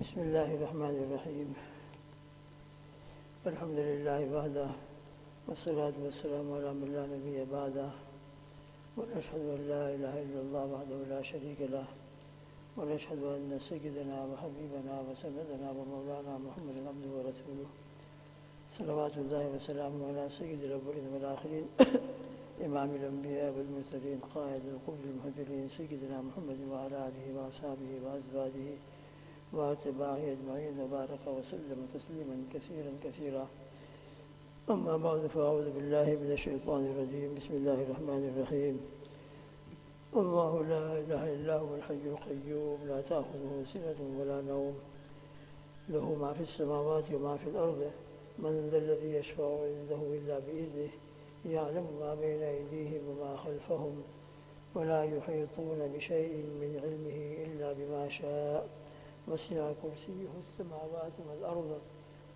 بسم الله الرحمن الرحيم. الحمد لله وحده والصلاة والسلام على من لا نبي بعده، ونشهد أن لا إله إلا الله وحده لا شريك له، ونشهد أن سيدنا وحبيبنا وسندنا ومولانا محمد عبده ورسوله، صلوات الله وسلامه على سيد الأولين والآخرين إمام الأنبياء والمرسلين قائد القبر المهجرين سيدنا محمد وعلى آله وأصحابه وأزواجه وأتباعه أجمعين وبارك وسلم تسليما كثيرا كثيرا. أما بعد فأعوذ بالله من الشيطان الرجيم. بسم الله الرحمن الرحيم. الله لا إله إلا هو الحي القيوم لا تأخذه سنة ولا نوم، له ما في السماوات وما في الأرض، من ذا الذي يشفع عنده إلا بإذنه، يعلم ما بين أيديهم وما خلفهم، ولا يحيطون بشيء من علمه إلا بما شاء، وسع كرسيه السماوات والأرض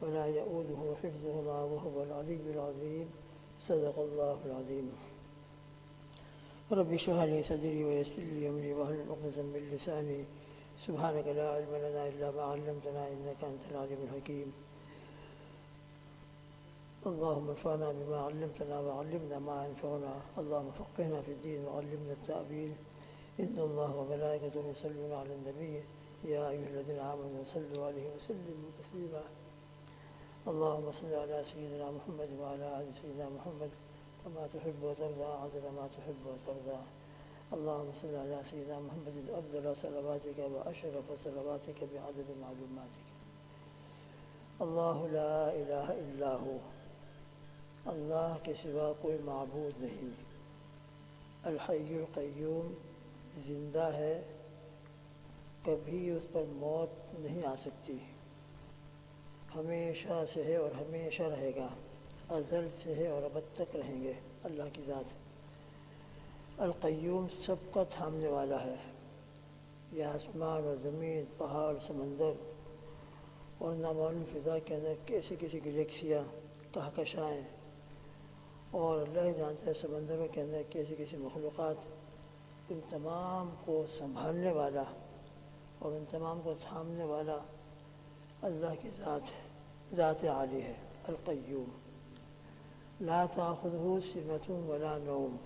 ولا يؤوده حفظهما وهو العلي العظيم. صدق الله العظيم. رب اشرح لي صدري ويسر لي أمري واحلل عقدة من لساني. سبحانك لا علم لنا إلا ما علمتنا إنك أنت العليم الحكيم. اللهم انفعنا بما علمتنا وعلمنا ما ينفعنا. اللهم فقهنا في الدين وعلمنا التأويل. إن الله وملائكته يصلون على النبي يا أيها الذين آمنوا صلوا عليه وسلموا تسليما. اللهم صل على سيدنا محمد وعلى آل سيدنا محمد كما تحب وترضى عدد ما تحب وترضى. اللهم صل على سيدنا محمد أفضل صلواتك وأشرف صلواتك بعدد معلوماتك. اللہ لا الہ الا ہو، اللہ کے سوا کوئی معبود نہیں. الحی القیوم زندہ ہے، کبھی اس پر موت نہیں آ سکتی، ہمیشہ سے ہے اور ہمیشہ رہے گا، ازل سے ہے اور ابد تک رہیں گے. اللہ کی ذات. القیوم سب کا تھامنے والا ہے. یہ آسمان اور زمین، پہاڑ، سمندر اور نامعلوم فضا کے اندر کیسی کیسی گلیکسیاں، کہکشائیں، اور اللہ جانتا ہے سمندروں کے اندر کیسی کیسی مخلوقات. ان تمام کو سنبھالنے والا اور ان تمام کو تھامنے والا اللہ کی ذات ہے، ذات عالی ہے. القیوم لا تأخذہ سنۃ ولا نوم،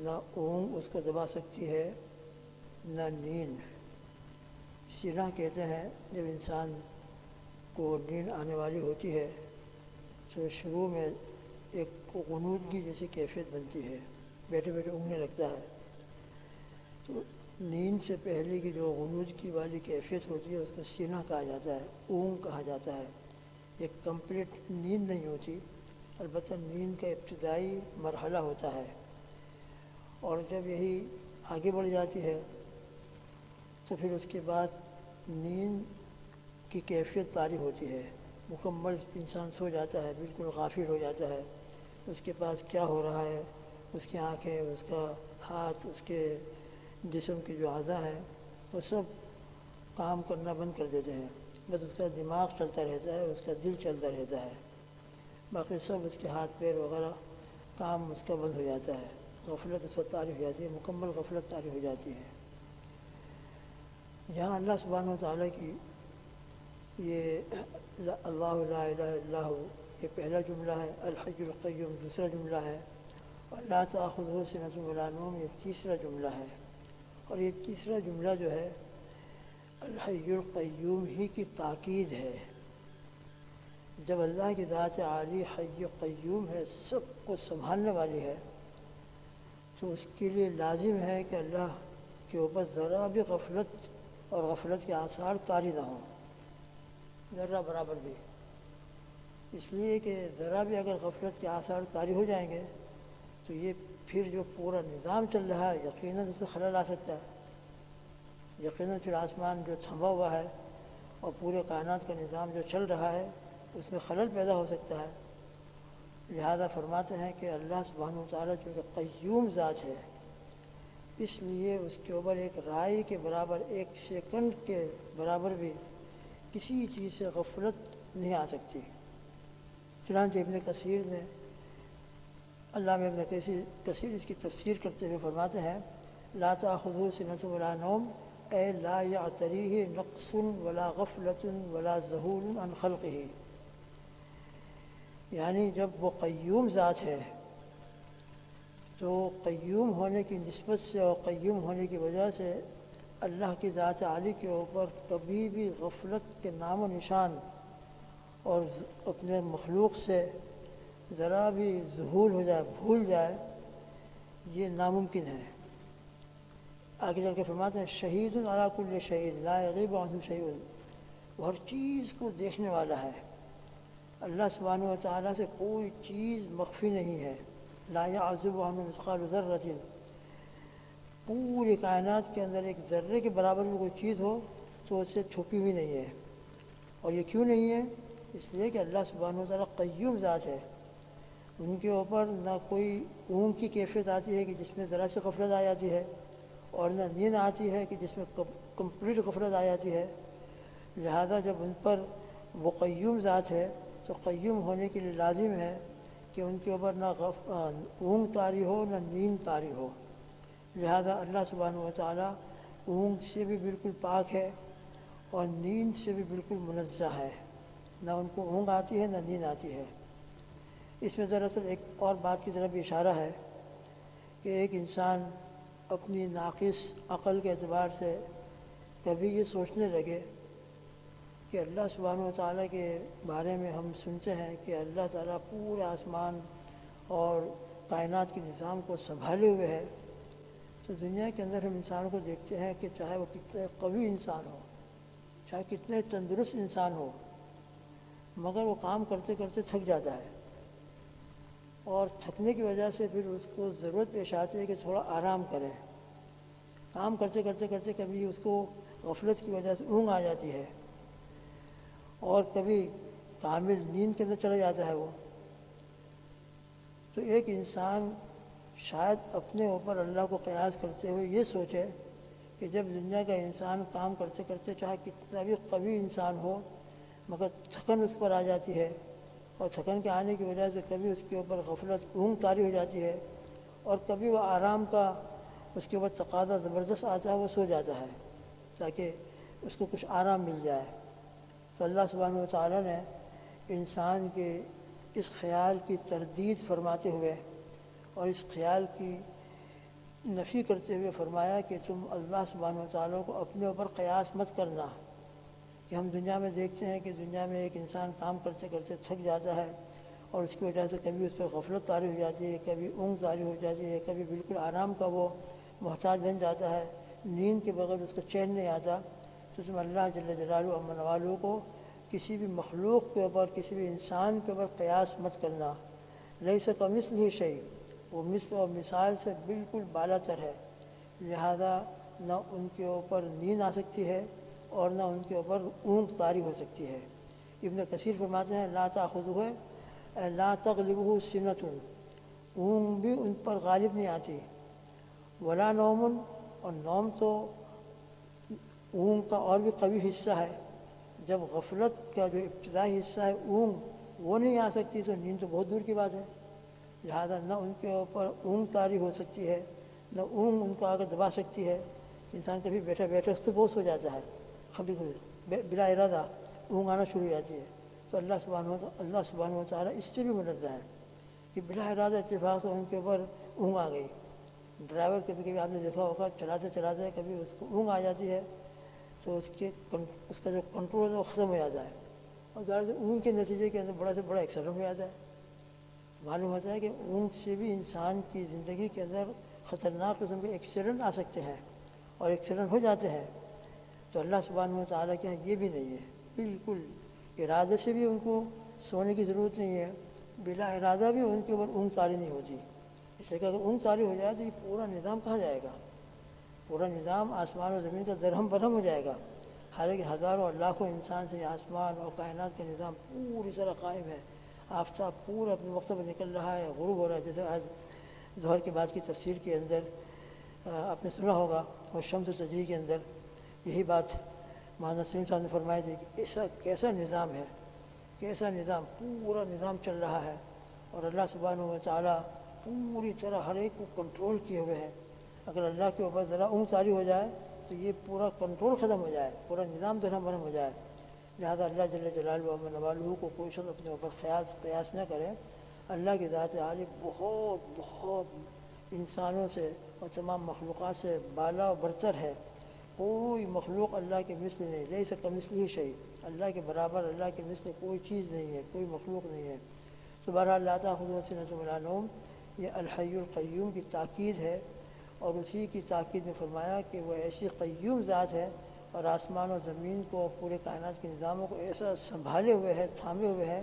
نہ اونگ اس کو دبا سکتی ہے نہ نیند. سینہ کہتے ہیں جب انسان کو نیند آنے والی ہوتی ہے تو شروع میں ایک غنودگی جیسی کیفیت بنتی ہے، بیٹھے بیٹھے اونگنے لگتا ہے. تو نیند سے پہلے کی جو غنودگی والی کیفیت ہوتی ہے اس کو سینہ کہا جاتا ہے، اونگ کہا جاتا ہے. ایک کمپلیٹ نیند نہیں ہوتی، البتہ نیند کا ابتدائی مرحلہ ہوتا ہے، اور جب یہی آگے بڑھ جاتی ہے تو پھر اس کے بعد نیند کی کیفیت طاری ہوتی ہے. مکمل انسان سو جاتا ہے، بالکل غافل ہو جاتا ہے، اس کے پاس کیا ہو رہا ہے، اس کی آنکھیں، اس کا ہاتھ، اس کے جسم کے جو اعضاء ہیں وہ سب کام کرنا بند کر دیتے ہیں. بس اس کا دماغ چلتا رہتا ہے، اس کا دل چلتا رہتا ہے، باقی سب اس کے ہاتھ پیر وغیرہ کام اس کا بند ہو جاتا ہے. غفلت اس وقت طاری ہو جاتی ہے، مکمل غفلت طاری ہو جاتی ہے. یہاں اللہ سبحانہ و تعالیٰ کی یہ اللہ لا الہ الا ہو یہ پہلا جملہ ہے، الحی القیوم دوسرا جملہ ہے، اور لا تأخذہ سنۃ ولا نوم یہ تیسرا جملہ ہے. اور یہ تیسرا جملہ جو ہے الحی القیوم ہی کی تاکید ہے. جب اللہ کی ذات عالی حی قیوم ہے، سب کو سنبھالنے والی ہے، تو اس کے لیے لازم ہے کہ اللہ کے اوپر ذرا بھی غفلت اور غفلت کے آثار طاری نہ ہوں، ذرہ برابر بھی. اس لیے کہ ذرا بھی اگر غفلت کے آثار طاری ہو جائیں گے تو یہ پھر جو پورا نظام چل رہا ہے یقیناً اس میں خلل آ سکتا ہے. یقیناً پھر آسمان جو تھما ہوا ہے اور پورے کائنات کا نظام جو چل رہا ہے اس میں خلل پیدا ہو سکتا ہے. لہذا فرماتے ہیں کہ اللہ سبحانہ و تعالیٰ چونکہ قیوم ذات ہے، اس لیے اس کے اوپر ایک رائے کے برابر، ایک سیکنڈ کے برابر بھی کسی چیز سے غفلت نہیں آ سکتی. چنانچہ ابن کثیر نے، علامہ ابن کثیر اس کی تفسیر کرتے ہوئے فرماتے ہیں لا تأخذہ سنۃ ولا نوم، اے لا یعتریہ نقص ولا غفلۃ ولا ذہول عن خلقہ، یعنی جب وہ قیوم ذات ہے تو قیوم ہونے کی نسبت سے اور قیوم ہونے کی وجہ سے اللہ کی ذات عالی کے اوپر کبھی بھی غفلت کے نام و نشان اور اپنے مخلوق سے ذرا بھی ذہول ہو جائے، بھول جائے، یہ ناممکن ہے۔ آگے چل کے فرماتے ہیں شہید علی کل شیء لا یغیب عنہ شیء، وہ ہر چیز کو دیکھنے والا ہے۔ اللہ سبحانہ و تعالیٰ سے کوئی چیز مخفی نہیں ہے۔ لا یعزب عنہ مثقال ذرۃ، پوری کائنات کے اندر ایک ذرے کے برابر میں کوئی چیز ہو تو اس سے چھپی ہوئی نہیں ہے۔ اور یہ کیوں نہیں ہے؟ اس لیے کہ اللہ سبحانہ و تعالیٰ قیوم ذات ہے، ان کے اوپر نہ کوئی اونگ کی کیفیت آتی ہے کہ جس میں ذرا سی غفلت آ جاتی ہے، اور نہ نیند آتی ہے کہ جس میں کمپلیٹ غفلت آ جاتی ہے۔ لہذا جب ان پر وہ قیوم ذات ہے تو قیوم ہونے کے لیے لازم ہے کہ ان کے اوپر نہ اونگ طاری ہو نہ نیند طاری ہو۔ لہذا اللہ سبحانہ و تعالیٰ اونگ سے بھی بالکل پاک ہے اور نیند سے بھی بالکل منزہ ہے، نہ ان کو اونگ آتی ہے نہ نیند آتی ہے۔ اس میں دراصل ایک اور بات کی طرف بھی اشارہ ہے کہ ایک انسان اپنی ناقص عقل کے اعتبار سے کبھی یہ سوچنے لگے کہ اللہ سبحانہ و تعالیٰ کے بارے میں ہم سنتے ہیں کہ اللہ تعالیٰ پورے آسمان اور کائنات کے نظام کو سنبھالے ہوئے ہے، تو دنیا کے اندر ہم انسانوں کو دیکھتے ہیں کہ چاہے وہ کتنے قوی انسان ہو، چاہے کتنے تندرست انسان ہو، مگر وہ کام کرتے کرتے تھک جاتا ہے، اور تھکنے کی وجہ سے پھر اس کو ضرورت پیش آتی ہے کہ تھوڑا آرام کرے۔ کام کرتے کرتے کرتے کبھی اس کو غفلت کی وجہ سے اونگ آ جاتی ہے، اور کبھی کامل نیند کے اندر چلا جاتا ہے وہ۔ تو ایک انسان شاید اپنے اوپر اللہ کو قیاس کرتے ہوئے یہ سوچے کہ جب دنیا کا انسان کام کرتے کرتے چاہے کتنا بھی قوی انسان ہو، مگر تھکن اس پر آ جاتی ہے، اور تھکن کے آنے کی وجہ سے کبھی اس کے اوپر غفلت اونگ طاری ہو جاتی ہے، اور کبھی وہ آرام کا اس کے اوپر تقاضا زبردست آتا ہے، وہ سو جاتا ہے تاکہ اس کو کچھ آرام مل جائے۔ تو اللہ سبحانہ و تعالیٰ نے انسان کے اس خیال کی تردید فرماتے ہوئے اور اس خیال کی نفی کرتے ہوئے فرمایا کہ تم اللہ سبحانہ و تعالیٰ کو اپنے اوپر قیاس مت کرنا، کہ ہم دنیا میں دیکھتے ہیں کہ دنیا میں ایک انسان کام کرتے کرتے تھک جاتا ہے، اور اس کی وجہ سے کبھی اس پر غفلت طاری ہو جاتی ہے، کبھی اونگ طاری ہو جاتی ہے، کبھی بالکل آرام کا وہ محتاج بن جاتا ہے، نیند کے بغیر اس کو چین نہیں آتا۔ تو تم اللہ جل جلالہ و منوالہ کو کسی بھی مخلوق کے اوپر، کسی بھی انسان کے اوپر قیاس مت کرنا۔ لیس کمثلہ شیء، وہ مثل و مثال سے بالکل بالا تر ہے، لہذا نہ ان کے اوپر نیند آ سکتی ہے اور نہ ان کے اوپر اونگ طاری ہو سکتی ہے۔ ابن کثیر فرماتے ہیں لا تأخذہ لا تغلبہ سنۃ، اونگ بھی ان پر غالب نہیں آتی، ولا نوم، اور نوم تو اونگ کا اور بھی قوی حصہ ہے۔ جب غفلت کا جو ابتدائی حصہ ہے اونگ، وہ نہیں آ سکتی تو نیند تو بہت دور کی بات ہے۔ لہذا نہ ان کے اوپر اونگ طاری ہو سکتی ہے، نہ اونگ ان کو آگے دبا سکتی ہے۔ انسان کبھی بیٹھے بیٹھے اس سے بوس ہو جاتا ہے، کبھی بلا ارادہ اونگ آنا شروع ہو جاتی ہے، تو اللہ سبحانہ و تعالیٰ اس سے بھی منزہ ہے کہ بلا ارادہ اتفاق سے ان کے اوپر اونگ آ گئی۔ ڈرائیور کبھی کبھی آپ نے دیکھا ہوگا چلاتے چلاتے کبھی اس کو اونگ آ جاتی ہے تو اس کا جو کنٹرول ہے وہ ختم ہو جاتا ہے، اور ظاہر سے اونگ کے نتیجے کے اندر بڑا سے بڑا ایکسیڈنٹ ہو جاتا ہے۔ معلوم ہوتا ہے کہ اونگ سے بھی انسان کی زندگی کے اندر خطرناک قسم کے ایکسیڈنٹ آ سکتے ہیں اور ایکسیڈنٹ ہو جاتے ہیں۔ تو اللہ سبحانہ و تعالیٰ کے یہاں یہ بھی نہیں ہے، بالکل ارادے سے بھی ان کو سونے کی ضرورت نہیں ہے، بلا ارادہ بھی ان کے اوپر اونگ طاری نہیں ہوتی۔ اس لیے کہ اگر اونگ طاری ہو جائے تو یہ پورا نظام کہاں جائے گا؟ پورا نظام آسمان و زمین کا درہم برہم ہو جائے گا۔ حالانکہ ہزاروں اور لاکھوں انسان سے آسمان اور کائنات کا نظام پوری طرح قائم ہے۔ آفتاب پورا اپنے وقت پر نکل رہا ہے، غروب ہو رہا ہے، جیسے آج ظہر کے بعد کی تفسیر کے اندر آپ نے سنا ہوگا، اور شمس تجری کے اندر یہی بات مولانا سلیم صاحب نے فرمائی تھی کہ ایسا کیسا نظام ہے، کیسا نظام، پورا نظام چل رہا ہے، اور اللہ سبحانہ و تعالیٰ پوری طرح ہر ایک کو کنٹرول کیے ہوئے ہے۔ اگر اللہ کے اوپر ذرا اونگ طاری ہو جائے تو یہ پورا کنٹرول ختم ہو جائے، پورا نظام درہم برہم ہو جائے۔ لہٰذا اللہ جل جلالہ و نوالہ کو کوئی شخص اپنے اوپر قیاس نہ کرے۔ اللہ کی ذات عالی بہت بہت انسانوں سے اور تمام مخلوقات سے بالا و برتر ہے۔ کوئی مخلوق اللہ کے مثل نہیں، لیس کمثلہ شیء، اللہ کے برابر، اللہ کے مثل کوئی چیز نہیں ہے، کوئی مخلوق نہیں ہے۔ تو بہرحال لا تأخذہ سنۃ ولا نوم، یہ الحی القیوم کی تاکید ہے، اور اسی کی تاکید میں فرمایا کہ وہ ایسی قیوم ذات ہے اور آسمان و زمین کو، پورے کائنات کے نظاموں کو ایسا سنبھالے ہوئے ہے، تھامے ہوئے ہے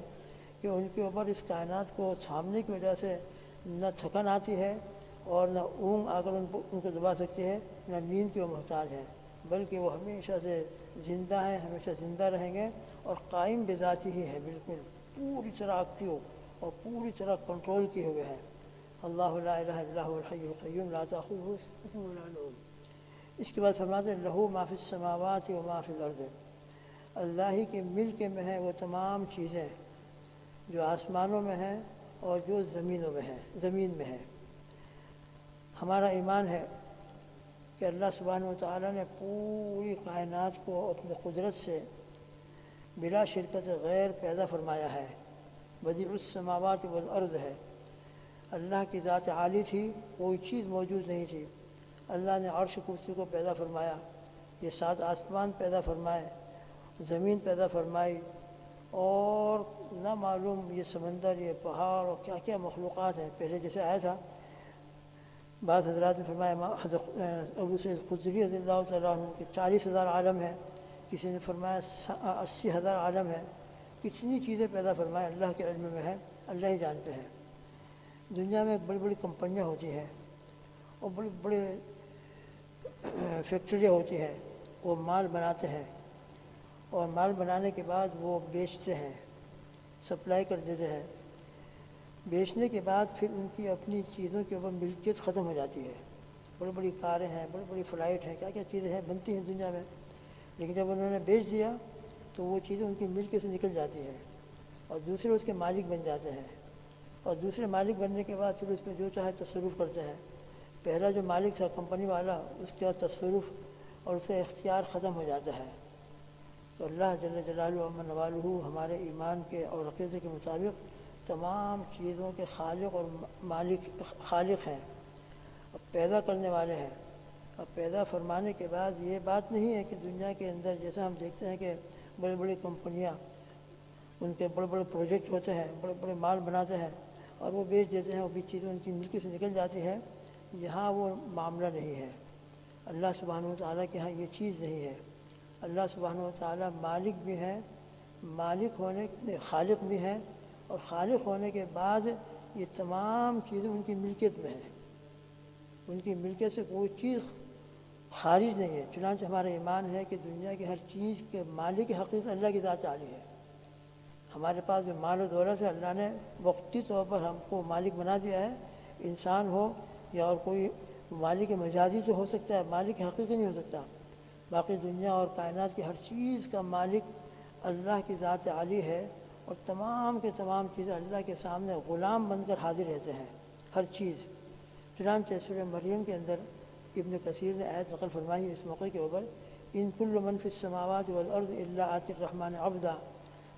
کہ ان کے اوپر اس کائنات کو تھامنے کی وجہ سے نہ تھکن آتی ہے اور نہ اونگ آ کر ان کو دبا سکتی ہے، نہ نیند کی وہ محتاج ہے، بلکہ وہ ہمیشہ سے زندہ ہیں، ہمیشہ زندہ رہیں گے اور قائم بذاتی ہی ہے، بالکل پوری طرح ایکٹیو اور پوری طرح کنٹرول کیے ہوئے ہیں۔ اللہ لا الہ الا هو الحی القیوم لا تأخذہ سنۃ ولا نوم۔ اس کے بعد فرماتے ہیں لہ ما فی السماوات و ما فی الارض، اللہ ہی کے ملک میں ہے وہ تمام چیزیں جو آسمانوں میں ہیں اور جو زمین میں ہے۔ ہمارا ایمان ہے کہ اللہ سبحانہ و تعالیٰ نے پوری کائنات کو اپنے قدرت سے بلا شرکت غیر پیدا فرمایا ہے۔ بدیع السماوات والارض ہے، اللہ کی ذات عالی تھی، کوئی چیز موجود نہیں تھی، اللہ نے عرش کرسی کو پیدا فرمایا، یہ 7 آسمان پیدا فرمائے، زمین پیدا فرمائی، اور نہ معلوم یہ سمندر، یہ پہاڑ اور کیا کیا مخلوقات ہیں۔ پہلے جیسے آیا تھا، بعض حضرات نے فرمایا، ابو سعید خدری رضی اللہ تعالیٰ عنہ کہ 40,000 عالم ہے، کسی نے فرمایا 80,000 عالم ہے۔ کتنی چیزیں پیدا فرمائے اللہ کے علم میں ہے، اللہ ہی جانتے ہیں۔ دنیا میں بڑی بڑی کمپنیاں ہوتی ہیں اور بڑی بڑے فیکٹریاں ہوتی ہیں، وہ مال بناتے ہیں اور مال بنانے کے بعد وہ بیچتے ہیں، سپلائی کر دیتے ہیں۔ بیچنے کے بعد پھر ان کی اپنی چیزوں کے اوپر ملکیت ختم ہو جاتی ہے۔ بڑی بڑی کاریں ہیں، بڑی بڑی فلائٹ ہیں، کیا کیا چیزیں ہیں بنتی ہیں دنیا میں، لیکن جب انہوں نے بیچ دیا تو وہ چیزیں ان کی ملکیت سے نکل جاتی ہیں اور دوسرے اس کے مالک بن جاتے ہیں، اور دوسرے مالک بننے کے بعد پھر اس میں جو چاہے تصرف کرتے ہیں۔ پہلا جو مالک تھا کمپنی والا، اس کا تصرف اور اس کا اختیار ختم ہو جاتا ہے۔ تو اللہ جل جلالہ و نوالہ ہمارے ایمان کے اور عقیدے کے مطابق تمام چیزوں کے خالق اور خالق ہیں، اب پیدا کرنے والے ہیں۔ اب پیدا فرمانے کے بعد یہ بات نہیں ہے کہ دنیا کے اندر جیسا ہم دیکھتے ہیں کہ بڑی بڑی کمپنیاں، ان کے بڑے بڑے پروجیکٹ ہوتے ہیں، بڑے بڑے مال بناتے ہیں اور وہ بیچ دیتے ہیں، وہ بھی چیزیں ان کی ملکی سے نکل جاتی ہے۔ یہاں وہ معاملہ نہیں ہے، اللہ سبحانہ و تعالیٰ کے ہاں یہ چیز نہیں ہے۔ اللہ سبحانہ و تعالیٰ مالک بھی ہے، خالق بھی ہے، اور خالق ہونے کے بعد یہ تمام چیزیں ان کی ملکیت میں ہیں، ان کی ملکیت سے کوئی چیز خارج نہیں ہے۔ چنانچہ ہمارا ایمان ہے کہ دنیا کی ہر چیز کے مالک حقیقت اللہ کی ذات عالی ہے۔ ہمارے پاس جو مال و دولت ہے، اللہ نے وقتی طور پر ہم کو مالک بنا دیا ہے، انسان ہو یا اور کوئی مالک مجازی تو ہو سکتا ہے، مالک حقیقی نہیں ہو سکتا۔ باقی دنیا اور کائنات کی ہر چیز کا مالک اللہ کی ذات عالی ہے، اور تمام کے تمام چیزیں اللہ کے سامنے غلام بن کر حاضر رہتے ہیں، ہر چیز۔ چنانچہ سورہ مریم کے اندر ابن کثیر نے آیت نقل فرمائی اس موقع کے اوپر، ان کل من فی السماوات والارض الا آتی الرحمن عبدا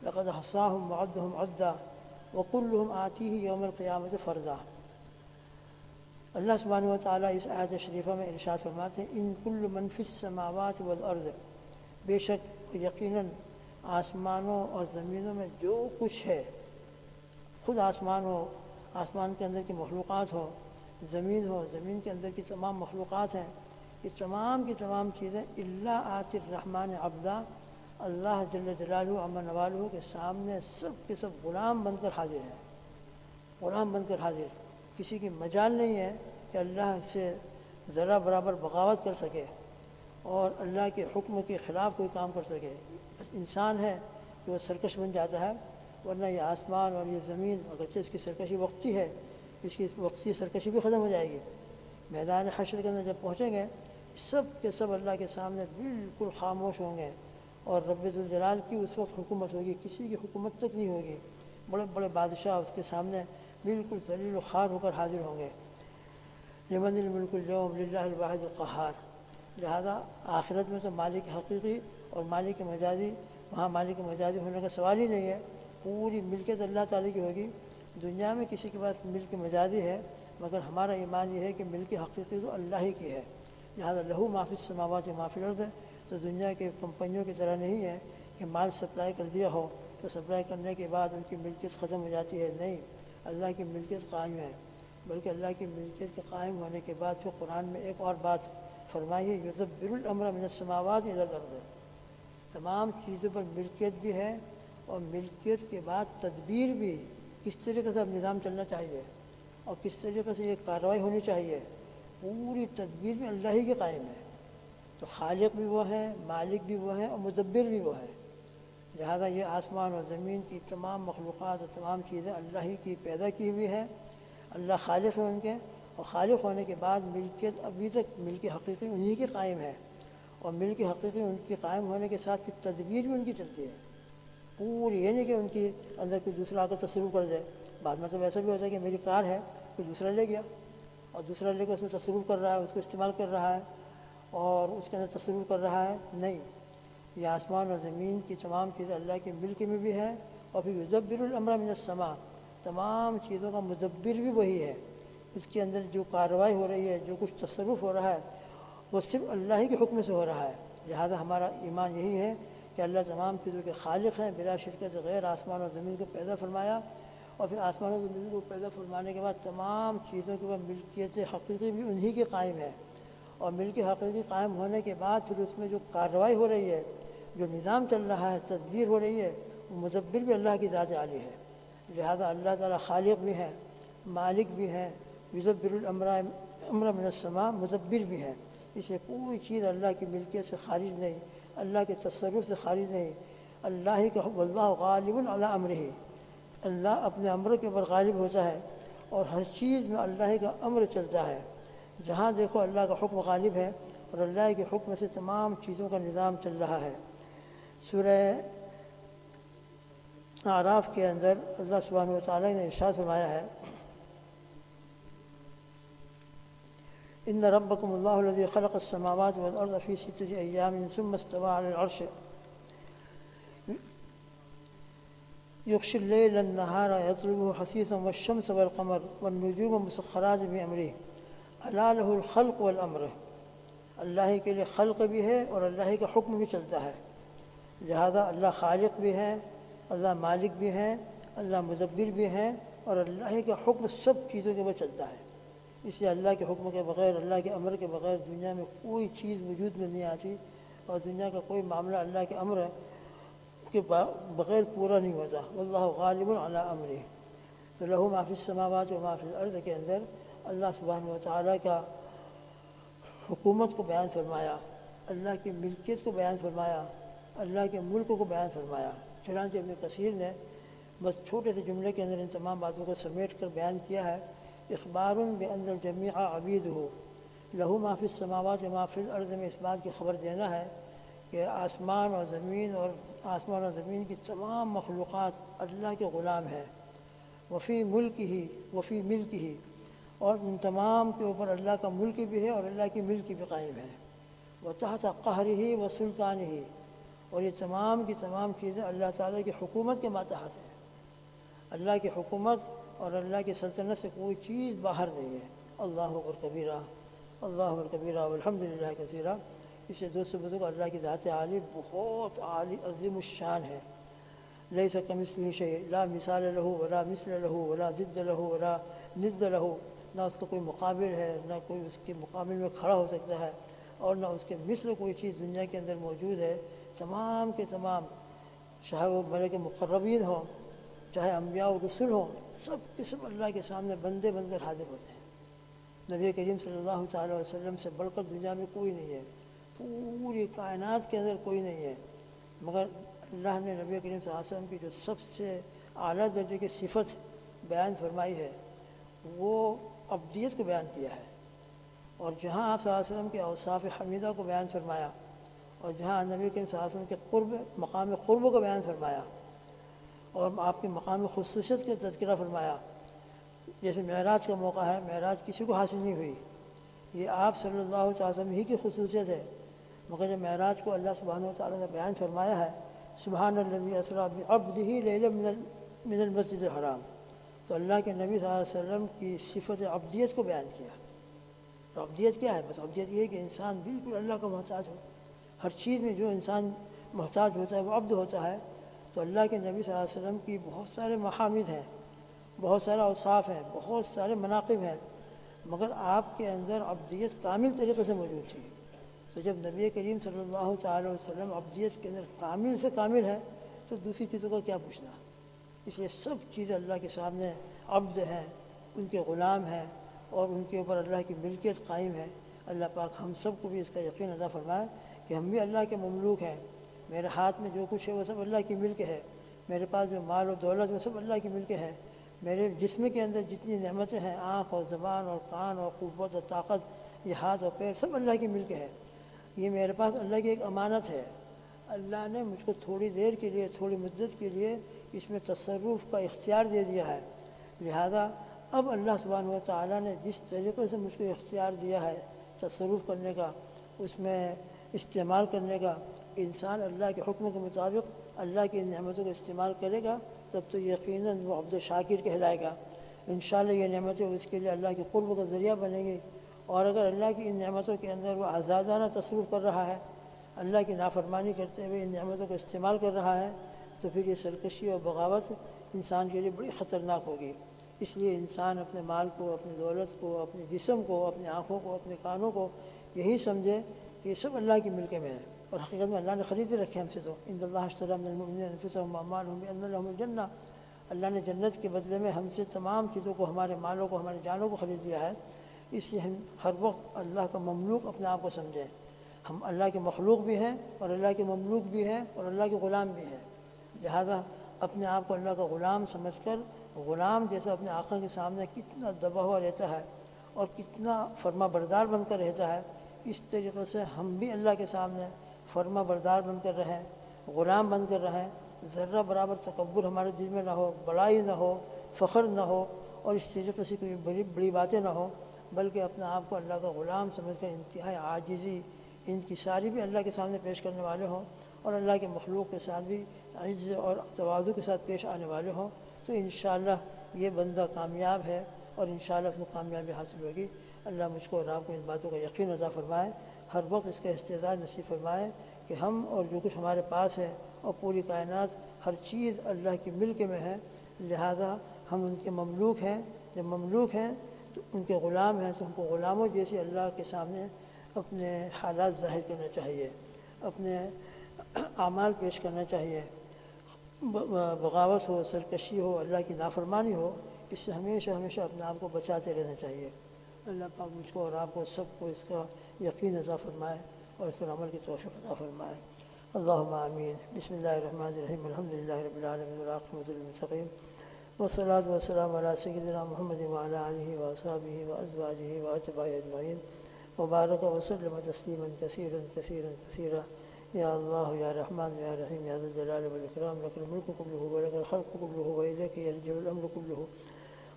لقد احصاهم وعدهم عدا وکلهم آتیہ یوم القیامت فردا۔ اللہ سبحانہ و تعالیٰ اس آیت شریفہ میں ارشاد فرماتے ہیں، ان کل من فی السماوات والارض، بے شک یقیناً آسمانوں اور زمینوں میں جو کچھ ہے، خود آسمان ہو، آسمان کے اندر کی مخلوقات ہو، زمین ہو، زمین کے اندر کی تمام مخلوقات ہیں، یہ تمام کی تمام چیزیں الا آتی الرحمن عبدا، اللہ جل جلالہ عما نوالہ کے سامنے سب کے سب غلام بن کر حاضر ہیں، غلام بن کر حاضر۔ کسی کی مجال نہیں ہے کہ اللہ سے ذرا برابر بغاوت کر سکے اور اللہ کے حکم کے خلاف کوئی کام کر سکے۔ انسان ہے کہ وہ سرکش بن جاتا ہے، ورنہ یہ آسمان اور یہ زمین اگرچہ اس کی سرکشی وقتی ہے، اس کی وقتی سرکشی بھی ختم ہو جائے گی۔ میدان حشر کے اندر جب پہنچیں گے، سب کے سب اللہ کے سامنے بالکل خاموش ہوں گے، اور رب ذوالجلال کی اس وقت حکومت ہوگی، کسی کی حکومت تک نہیں ہوگی۔ بڑے بڑے بادشاہ اس کے سامنے بالکل ذلیل و خوار ہو کر حاضر ہوں گے۔ لمن الملک اليوم للہ الواحد القہار، لہذا آخرت میں تو مالک حقیقی اور مالک مجازی، وہاں مالک مجازی ہونے کا سوال ہی نہیں ہے، پوری ملکیت اللہ تعالیٰ کی ہوگی۔ دنیا میں کسی کے پاس ملک مجازی ہے، مگر ہمارا ایمان یہ ہے کہ ملک حقیقی تو اللہ ہی کی ہے، لہذا لہو ما فی السماوات و ما فی الارض۔ تو دنیا کے کمپنیوں کی طرح نہیں ہے کہ مال سپلائی کر دیا ہو تو سپلائی کرنے کے بعد ان کی ملکیت ختم ہو جاتی ہے، نہیں، اللہ کی ملکیت قائم ہے، بلکہ اللہ کی ملکیت کے قائم ہونے کے بعد پھر قرآن میں ایک اور بات فرمائی ہے، یدبر الامر من السماوات الی الارض۔ تمام چیزوں پر ملکیت بھی ہے، اور ملکیت کے بعد تدبیر بھی، کس طریقے سے اب نظام چلنا چاہیے اور کس طریقے سے یہ کارروائی ہونی چاہیے، پوری تدبیر بھی اللہ ہی کے قائم ہے۔ تو خالق بھی وہ ہے، مالک بھی وہ ہے، اور مدبر بھی وہ ہے۔ لہذا یہ آسمان اور زمین کی تمام مخلوقات اور تمام چیزیں اللہ ہی کی پیدا کی ہوئی ہیں، اللہ خالق ہے ان کے، اور خالق ہونے کے بعد ملکیت ابھی تک ملک حقیقی انہی کی قائم ہے، اور ملک حقیقی ان کی قائم ہونے کے ساتھ پھر تدبیر بھی ان کی چلتی ہے پوری، یہ نہیں کہ ان کی اندر کوئی دوسرا آ کر تصرف کر دے۔ بعد میں تو ایسا بھی ہوتا ہے کہ میری کار ہے، کوئی دوسرا لے گیا اور دوسرا لے کے اس میں تصرف کر رہا ہے، اس کو استعمال کر رہا ہے اور اس کے اندر تصرف کر رہا ہے، نہیں، یہ آسمان اور زمین کی تمام چیزیں اللہ کے ملک میں بھی ہے، اور پھر یدبر الامر من السماء، تمام چیزوں کا مدبر بھی وہی ہے۔ اس کے اندر جو کارروائی ہو رہی ہے، جو کچھ تصرف ہو رہا ہے، وہ صرف اللہ ہی کے حکم سے ہو رہا ہے۔ لہذا ہمارا ایمان یہی ہے کہ اللہ تمام چیزوں کے خالق ہیں، بلا شرکت غیر آسمان اور زمین کو پیدا فرمایا، اور پھر آسمان اور زمین کو پیدا فرمانے کے بعد تمام چیزوں کے بعد ملکیت حقیقی بھی انہی کے قائم ہے، اور ملک حقیقی قائم ہونے کے بعد پھر اس میں جو کارروائی ہو رہی ہے، جو نظام چل رہا ہے، تدبیر ہو رہی ہے، وہ مدبر بھی اللہ کی ذات عالی ہے۔ لہذا اللہ تعالیٰ خالق بھی ہے، مالک بھی ہے، یدبر الامر من السماء، مدبر بھی ہے۔ اسے کوئی چیز اللہ کی ملکیت سے خارج نہیں، اللہ کے تصرف سے خارج نہیں۔ اللہ ہی کا واللہ غالب علی امرہ، اللہ اپنے امر کے اوپر غالب ہوتا ہے، اور ہر چیز میں اللہ کا امر چلتا ہے۔ جہاں دیکھو اللہ کا حکم غالب ہے، اور اللہ کے حکم سے تمام چیزوں کا نظام چل رہا ہے۔ سورہ اعراف کے اندر اللہ سبحانہ و تعالیٰ نے ارشاد فرمایا ہے، ان ربکم اللہ الذی خلق السماوات والارض فی ستۃ ایام ثم استوى علی العرش یغشی اللیل النہار یطلبہ حثیثا والشمس والقمر والنجوم مسخرات بامرہ الا لہ الخلق والامر۔ اللہ کے لیے خلق بھی ہے اور اللہ کا حکم بھی چلتا ہے، لہذا اللہ خالق بھی ہے، اللہ مالک بھی ہے، اللہ مدبر بھی ہے، اور اللہ کا حکم سب چیزوں کے اوپر چلتا ہے۔ اس لیے اللہ کے حکم کے بغیر، اللہ کے امر کے بغیر دنیا میں کوئی چیز وجود میں نہیں آتی، اور دنیا کا کوئی معاملہ اللہ کے امر کے بغیر پورا نہیں ہوتا۔ واللہ غالب علی امرہ۔ تو لہ ما فی السماوات و ما فی الارض کے اندر اللہ سبحانہ و تعالیٰ کا حکومت کو بیان فرمایا، اللہ کی ملکیت کو بیان فرمایا، اللہ کے ملک کو بیان فرمایا۔ چنانچہ ابن کثیر نے بس چھوٹے سے جملے کے اندر ان تمام باتوں کو سمیٹ کر بیان کیا ہے، اخبار بان الجمیع عبیدہ، لہ ما فی السماوات و ما فی الارض میں اس بات کی خبر دینا ہے کہ آسمان اور زمین کی تمام مخلوقات اللہ کے غلام ہیں، وفی ملکہ، اور ان تمام کے اوپر اللہ کا ملک بھی ہے اور اللہ کی ملک بھی قائم ہے، وتحت قہرہ و سلطانہ، اور یہ تمام کی تمام چیزیں اللہ تعالیٰ کی حکومت کے ماتحت ہیں۔ اللہ کی حکومت اور اللہ کی سلطنت سے کوئی چیز باہر نہیں ہے۔ اللہ اکبر کبیرہ، اللہ اکبر کبیرہ والحمد للہ کثیرہ۔ اسے دوست بزرگ اللہ کی ذات عالی بہت عالی عظیم الشان ہے۔ لیس کمثلہ شیء، لا مثال لہ ولا مثل لہ ولا ضد لہ ولا ند لہ، نہ اس کا کوئی مقابل ہے، نہ کوئی اس کے مقابل میں کھڑا ہو سکتا ہے، اور نہ اس کے مثل کوئی چیز دنیا کے اندر موجود ہے۔ تمام کے تمام، چاہے وہ ملائکہ مقربین ہوں، چاہے انبیاء و رسول ہوں، سب کے سب اللہ کے سامنے بندے بن کر حاضر ہوتے ہیں۔ نبی کریم صلی اللہ تعالیٰ علیہ وسلم سے بڑھ کر دنیا میں کوئی نہیں ہے، پوری کائنات کے اندر کوئی نہیں ہے، مگر اللہ نے نبی کریم صلی اللہ علیہ وسلم کی جو سب سے اعلیٰ درجے کی صفت بیان فرمائی ہے، وہ عبدیت کو بیان کیا ہے، اور جہاں آپ صلی اللہ علیہ وسلم کے اوصاف حمیدہ کو بیان فرمایا، اور جہاں نبی کریم صلی اللہ علیہ وسلم کے مقام قرب کو بیان فرمایا، اور آپ کے مقام خصوصیت کا تذکرہ فرمایا۔ جیسے معراج کا موقع ہے، معراج کسی کو حاصل نہیں ہوئی، یہ آپ صلی اللہ علیہ وسلم ہی کی خصوصیت ہے، مگر جب معراج کو اللہ سبحانہ و تعالیٰ نے بیان فرمایا ہے سبحان الذی اسریٰ بعبدہ لیلا من المسجد الحرام، تو اللہ کے نبی صلی اللہ علیہ وسلم کی صفت عبدیت کو بیان کیا۔ تو عبدیت کیا ہے؟ بس عبدیت یہ ہے کہ انسان بالکل اللہ کا محتاج ہو، ہر چیز میں جو انسان محتاج ہوتا ہے وہ عبد ہوتا ہے۔ تو اللہ کے نبی صلی اللہ علیہ وسلم کی بہت سارے محامد ہیں، بہت سارے اوصاف ہیں، بہت سارے مناقب ہیں، مگر آپ کے اندر عبدیت کامل طریقے سے موجود تھی۔ تو جب نبی کریم صلی اللہ تعالیٰ وسلم عبدیت کے اندر کامل سے کامل ہے تو دوسری چیزوں کا کیا پوچھنا؟ اس لیے سب چیزیں اللہ کے سامنے عبد ہیں، ان کے غلام ہیں، اور ان کے اوپر اللہ کی ملکیت قائم ہے۔ اللہ پاک ہم سب کو بھی اس کا یقین عطا فرمائے کہ ہم بھی اللہ کے مملوک ہیں۔ میرے ہاتھ میں جو کچھ ہے وہ سب اللہ کی ملک ہے، میرے پاس جو مال و دولت وہ سب اللہ کی ملک ہے، میرے جسم کے اندر جتنی نعمتیں ہیں، آنکھ اور زبان اور کان اور قوت اور طاقت، یہ ہاتھ اور پیر سب اللہ کی ملک ہے۔ یہ میرے پاس اللہ کی ایک امانت ہے۔ اللہ نے مجھ کو تھوڑی دیر کے لیے، تھوڑی مدت کے لیے اس میں تصرف کا اختیار دے دیا ہے، لہذا اب اللہ سبحانہ و تعالیٰ نے جس طریقے سے مجھ کو اختیار دیا ہے تصرف کرنے کا، اس میں استعمال کرنے کا، انسان اللہ کے حکم کے مطابق اللہ کی نعمتوں کو استعمال کرے گا تب تو یقیناً وہ عبد شاکر کہلائے گا۔ انشاءاللہ یہ نعمتیں اس کے لیے اللہ کے قرب کا ذریعہ بنیں گی۔ اور اگر اللہ کی ان نعمتوں کے اندر وہ آزادانہ تصرف کر رہا ہے، اللہ کی نافرمانی کرتے ہوئے ان نعمتوں کو استعمال کر رہا ہے، تو پھر یہ سرکشی اور بغاوت انسان کے لیے بڑی خطرناک ہوگی۔ اس لیے انسان اپنے مال کو، اپنی دولت کو، اپنے جسم کو، اپنی آنکھوں کو، اپنے کانوں کو یہی سمجھے کہ یہ سب اللہ کی ملکیں میں ہے، اور حقیقت میں اللہ نے خرید بھی رکھے ہم سے۔ تو ان اللہ اشتری من المؤمنین انفسهم واموالهم بان لهم الجنہ، اللہ نے جنت کے بدلے میں ہم سے تمام چیزوں کو، ہمارے مالوں کو، ہماری جانوں کو خرید لیا ہے۔ اس لیے ہم ہر وقت اللہ کا مملوک اپنے آپ کو سمجھیں۔ ہم اللہ کے مخلوق بھی ہیں اور اللہ کے مملوک بھی ہیں اور اللہ کے غلام بھی ہیں، لہذا اپنے آپ کو اللہ کا غلام سمجھ کر، غلام جیسا اپنے آقا کے سامنے کتنا دبا ہوا رہتا ہے اور کتنا فرما بردار بن کر رہتا ہے، اس طریقے سے ہم بھی اللہ کے سامنے فرما بردار بن کر رہیں، غلام بن کر رہیں، ذرہ برابر تکبر ہمارے دل میں نہ ہو، بڑائی نہ ہو، فخر نہ ہو، اور اس طریقے سے کوئی بڑی باتیں نہ ہوں، بلکہ اپنے آپ کو اللہ کا غلام سمجھ کر انتہائی عاجزی، انکساری بھی اللہ کے سامنے پیش کرنے والے ہوں، اور اللہ کے مخلوق کے ساتھ بھی عجز اور تواضع کے ساتھ پیش آنے والے ہوں، تو انشاءاللہ یہ بندہ کامیاب ہے اور انشاءاللہ اس کو کامیابی حاصل ہوگی۔ اللہ مجھ کو اور آپ کو ان باتوں کا یقین عطا فرمائے، ہر وقت اس کا استعداد نصیب فرمائے کہ ہم اور جو کچھ ہمارے پاس ہے اور پوری کائنات ہر چیز اللہ کی ملک میں ہے، لہذا ہم ان کے مملوک ہیں۔ جب مملوک ہیں تو ان کے غلام ہیں، تو ہم کو غلاموں جیسے اللہ کے سامنے اپنے حالات ظاہر کرنا چاہیے، اپنے اعمال پیش کرنا چاہیے۔ بغاوت ہو، سرکشی ہو، اللہ کی نافرمانی ہو، اس سے ہمیشہ ہمیشہ اپنے آپ کو بچاتے رہنا چاہیے۔ اللہ پاک مجھ کو اور آپ کو سب کو اس کا یقین عطا فرمائے اور اس پر عمل کی توفیق عطا فرمائے۔ اللہم آمین۔ بسم اللہ الرحمن الرحیم، الحمدللہ رب العالمین والعاقبۃ للمتقین، والصلاۃ والسلام علی سیدنا محمد وعلی آلہ واصحابہ وازواجہ واتباعہ اجمعین، وبارک وسلم تسلیما کثیرا کثیرا کثیرا۔ یا اللہ یا رحمن یا رحیم یا ذا الجلال والاکرام، لک الملک کلہ ولک الخلق کلہ والیک یرجع الامر کلہ۔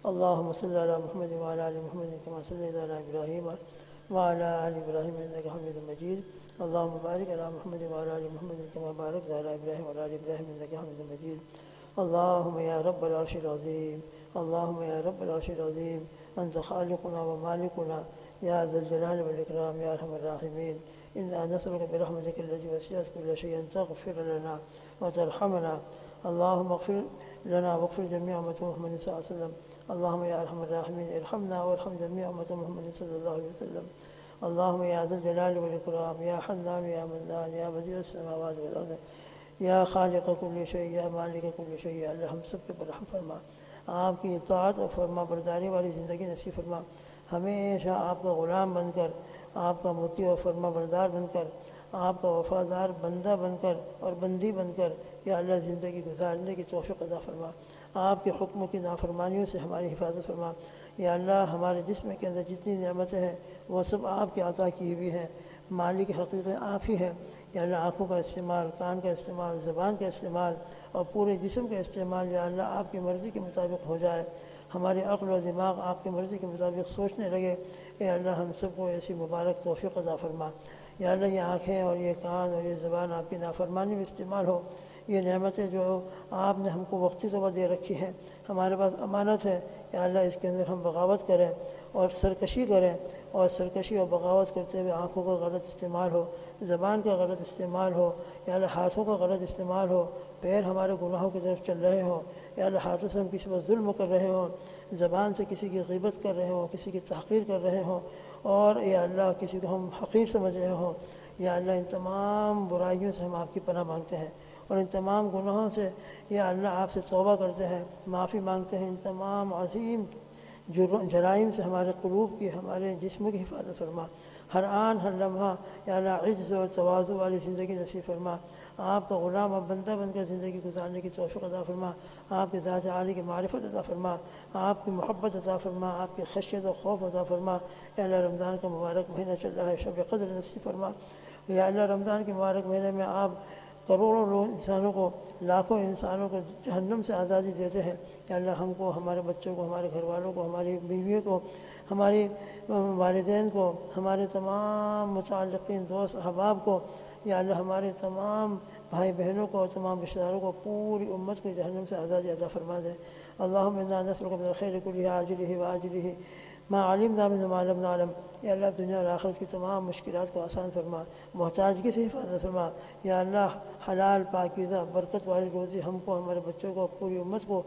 اللہم صلی علی محمد وعلی آل محمد کما صلیت علی ابراہیم وعلی آل ابراہیم انک حمید مجید۔ اللہم بارک علی محمد وعلی آل محمد کما بارکت علی ابراہیم وعلی آل ابراہیم انک حمید مجید۔ اللہم یا رب العرش العظیم، اللہم یا رب العرش العظیم، انت خالقنا ومالکنا یا ذا الجلال والاکرام یا ارحم الراحمین۔ إنا نسألك برحمتك التي وسعت كل شيء أن تغفر لنا وترحمنا، اللهم اغفر لنا واغفر جميع أمة محمد صلى الله عليه وسلم، اللهم يا أرحم الراحمين ارحمنا وارحم جميع أمة محمد صلى الله عليه وسلم، اللهم يا ذا الجلال والإكرام يا حنان يا منان يا بديع السماوات والأرض یا خالق کل شیء یا مالک کل شیء، یا اللہ ہم سب کے پر رحم فرما، آپ کی اطاعت اور فرما برداری والی زندگی نصیب فرما، ہمیشہ آپ کا غلام بن کر، آپ کا مطیع و فرما بردار بن کر، آپ کا وفادار بندہ بن کر اور بندی بن کر یا اللہ زندگی گزارنے کی توفیق عطا فرما، آپ کے حکم کی نافرمانیوں سے ہماری حفاظت فرما، یا اللہ ہمارے جسم کے اندر جتنی نعمتیں ہیں وہ سب آپ کے عطا کی ہوئی ہیں، مالک حقیقی آپ ہی ہیں، یا اللہ آنکھوں کا استعمال، کان کا استعمال، زبان کا استعمال اور پورے جسم کا استعمال یا اللہ آپ کی مرضی کے مطابق ہو جائے، ہمارے عقل و دماغ آپ کی مرضی کے مطابق سوچنے لگے، اے اللہ ہم سب کو ایسی مبارک توفیق عطا فرما، یا اللہ یہ آنکھیں اور یہ کان اور یہ زبان آپ کی نافرمانی میں استعمال ہو. یہ نعمتیں جو آپ نے ہم کو وقتی طور پر دے رکھی ہیں ہمارے پاس امانت ہے. یا اللہ اس کے اندر ہم بغاوت کریں اور سرکشی کریں، اور سرکشی اور بغاوت کرتے ہوئے آنکھوں کا غلط استعمال ہو، زبان کا غلط استعمال ہو، یا اللہ ہاتھوں کا غلط استعمال ہو، پیر ہمارے گناہوں کی طرف چل رہے ہوں، یا اللہ ہاتھوں سے ہم کسی پر ظلم کر رہے ہوں، زبان سے کسی کی غیبت کر رہے ہوں، کسی کی تحقیر کر رہے ہوں، اور یا اللہ کسی کو ہم حقیر سمجھ رہے ہوں. یا اللہ ان تمام برائیوں سے ہم آپ کی پناہ مانگتے ہیں، اور ان تمام گناہوں سے یا اللہ آپ سے توبہ کرتے ہیں، معافی مانگتے ہیں. ان تمام عظیم جرائم سے ہمارے قلوب کی، ہمارے جسم کی حفاظت فرما. ہر آن ہر لمحہ یا اللہ عجز اور تواضع والی زندگی نصیب فرما. آپ کا غلام اور بندہ بن کر زندگی گزارنے کی توفیق عطا فرما. آپ کی ذات عالی کی معرفت عطا فرما، آپ کی محبت عطا فرما، آپ کی خشیت و خوف عطا فرما. یا اللہ رمضان کا مبارک مہینہ چل رہا ہے، شب قدر نصیب فرما. یا اللہ رمضان کے مبارک مہینے میں آپ کروڑوں لوگ انسانوں کو، لاکھوں انسانوں کو جہنم سے آزادی دیتے ہیں. یا اللہ ہم کو، ہمارے بچوں کو، ہمارے گھر والوں کو، ہماری بیویوں کو، ہماری والدین کو، ہمارے تمام متعلقین دوست احباب کو، یا اللہ ہمارے تمام بھائی بہنوں کو اور تمام رشتہ داروں کو، پوری امت کو جہنم سے آزادی عطا فرما دے. اللہم انا نسألک من الخیر کلہ عاجلہ وآجلہ ما علمنا منہ ما لم نعلم. یا اللہ دنیا اور آخرت کی تمام مشکلات کو آسان فرما، محتاجگی سے حفاظت فرما. یا اللہ حلال پاکیزہ برکت والی روزی ہم کو، ہمارے بچوں کو، پوری امت کو،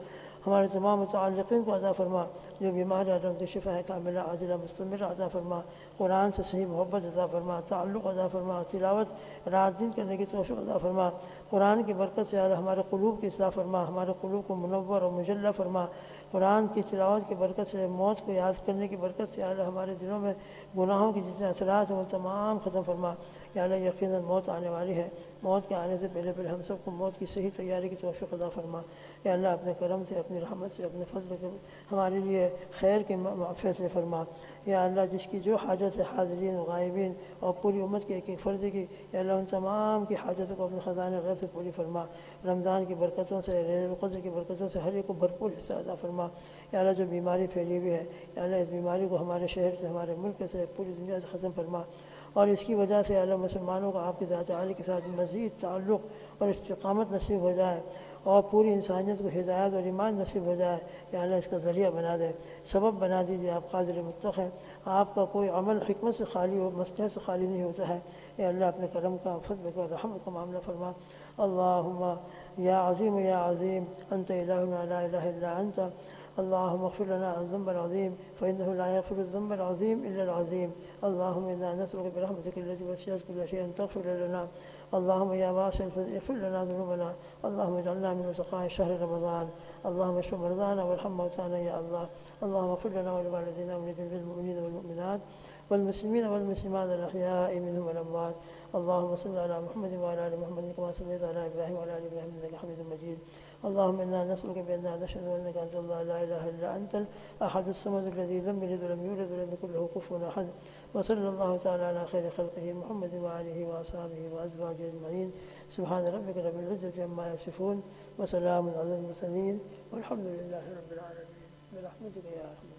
ہمارے تمام متعلقین کو عطا فرما. جو بیمار ہے ان کی شفا کاملہ عاجلہ مستمرہ عطا فرما. قرآن سے صحیح محبت عطا فرما، تعلق عطا فرما، تلاوت رات دن کرنے کی توفیق عطا فرما. قرآن کی برکت سے اللہ ہمارے قلوب کی اصلاح فرما، ہمارے قلوب کو منور اور مجلہ فرما. قرآن کی تلاوت کی برکت سے، موت کو یاد کرنے کی برکت سے اللہ ہمارے دلوں میں گناہوں کے جتنے اثرات ہیں وہ تمام ختم فرما. یا اللہ یقیناً موت آنے والی ہے، موت کے آنے سے پہلے ہم سب کو موت کی صحیح تیاری کی توفیق عطا فرما. یا اللہ اپنے کرم سے، اپنی رحمت سے، اپنے فضل سے ہمارے لیے خیر کے فیصلے فرما. یا اللہ جس کی جو حاجت ہے، حاضرین و غائبین اور پوری امت کے ایک ایک فرد کی، یا اللہ ان تمام کی حاجتوں کو اپنے خزانے غیب سے پوری فرما. رمضان کی برکتوں سے، لیلۃ القدر کی برکتوں سے ہر ایک کو بھرپور حصہ عطا فرما. یا اللہ جو بیماری پھیلی ہوئی ہے، یا اللہ اس بیماری کو ہمارے شہر سے، ہمارے ملک سے، پوری دنیا سے ختم فرما. اور اس کی وجہ سے اللہ مسلمانوں کو آپ کی ذات عالی کے ساتھ مزید تعلق اور استقامت نصیب ہو جائے، اور پوری انسانیت کو ہدایت اور ایمان نصیب ہو جائے. یا اللہ اس کا ذریعہ بنا دے، سبب بنا دیجیے. آپ قادر مطلق ہیں، آپ کا کوئی عمل حکمت سے خالی ہو، مصلحت سے خالی نہیں ہوتا ہے. یا اللہ اپنے کرم کا، فضل کا، رحمت کا معاملہ فرما. اللہم یا عظیم یا عظیم انت الہنا لا الہ الا انت. اللہم اغفر لنا الذنب العظیم فإنه لا يغفر الذنب العظیم الا العظیم. اللہم انا نسألک برحمتک التي وسعت كل شيء ان تغفر لنا. اللہم یا واسع الفضل اغفر لنا ذنوبنا. اللہم اجعلنا من اتقاء شهر رمضان. اللہم اشف مرضانا وارحم موتانا یا اللہ. اللہم اغفر لنا ولوالدينا ولجميع المؤمنين والمؤمنات والمسلمين والمسلمات الأحياء منهم والأموات. اللهم صل على محمد وعلى آل محمد كما صليت على إبراهيم وعلى آل إبراهيم إنك حميد مجيد. اللهم إنا نسألك بأننا نشهد أنك أنت الله لا إله إلا أنت الأحد الصمد الذي لم يلد ولم يولد ولم يكن له كفوا أحد. وصلى الله تعالى على خير خلقه محمد وآله وأصحابه وأزواجه أجمعين. سبحان ربك رب العزة عما يصفون وسلام على المرسلين والحمد لله رب العالمين برحمتك يا أرحم